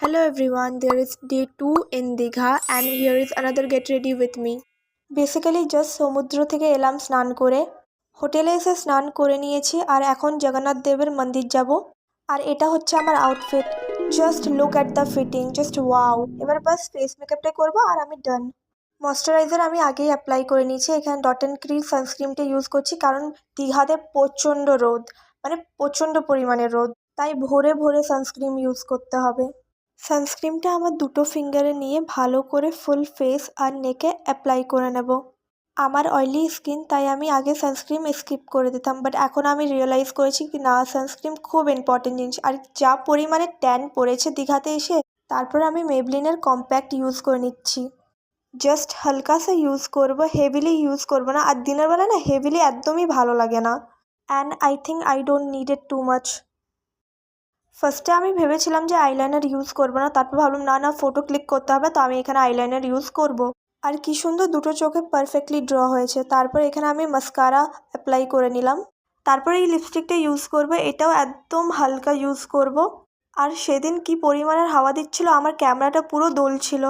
Hello everyone, there is day 2 in Digha and here is another get ready with me. Basically just সমুদ্র থেকে এলাম স্নান করে, হোটেলে এসে স্নান করে নিয়েছি আর এখন জগন্নাথ দেবের মন্দির যাব। আর এটা হচ্ছে আমার outfit. Just look at the fitting, just wow. এবার বাস ফেস মেকআপটা করবো আর আমি ডান। ময়শ্চারাইজার আমি আগেই অ্যাপ্লাই করে নিয়েছি, এখানে ডট অ্যান্ড ক্রি সানস্ক্রিনটা ইউজ করছি কারণ দীঘাতে প্রচণ্ড রোদ, মানে প্রচণ্ড পরিমাণে রোদ, তাই ভোরে ভোরে সানস্ক্রিন ইউজ করতে হবে। সানস্ক্রিনটা আমার দুটো ফিঙ্গারে নিয়ে ভালো করে ফুল ফেস আর নেকে অ্যাপ্লাই করে নেব। আমার অয়েলি স্কিন, তাই আমি আগে সানস্ক্রিন স্কিপ করে দিতাম, বাট এখন আমি রিয়েলাইজ করেছি কি না, সানস্ক্রিন খুব ইম্পর্টেন্ট জিনিস। আর যা পরিমাণে ট্যান পড়েছে দীঘাতে এসে, তারপর আমি মেবলিনের কম্প্যাক্ট ইউজ করে নিচ্ছি। জাস্ট হালকা সা ইউজ করবো, হেভিলি ইউজ করবো না। আর দিনের বেলা না হেভিলি একদমই ভালো লাগে না, and I think I don't need it too much. ফার্স্টে আমি ভেবেছিলাম যে আইলাইনার ইউজ করবো না, তারপর ভাবলাম না ফটো ক্লিক করতে হবে, তো আমি এখানে আইলাইনার ইউজ করব। আর কি সুন্দর দুটো চোখে পারফেক্টলি ড্র হয়েছে। তারপর এখানে আমি মাস্কারা অ্যাপ্লাই করে নিলাম। তারপর এই লিপস্টিকটা ইউজ করব, এটাও একদম হালকা ইউজ করব। আর সেদিন কি পরিমাণের হাওয়া দিচ্ছিল, আমার ক্যামেরাটা পুরো দোলছিল।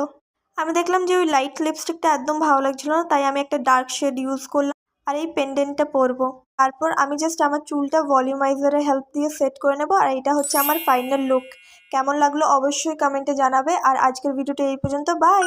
আমি দেখলাম যে ওই লাইট লিপস্টিকটা একদম ভালো লাগছিল না, তাই আমি একটা ডার্ক শেড ইউজ করলাম আর এই পেন্ডেন্টটা পরবো। তারপর আমি জাস্ট আমার চুলটা ভলিউমাইজারের হেল্প দিয়ে সেট করে নেব। আর এটা হচ্ছে আমার ফাইনাল লুক। কেমন লাগলো অবশ্যই কমেন্টে জানাবে। আর আজকের ভিডিওটা এই পর্যন্ত, বাই।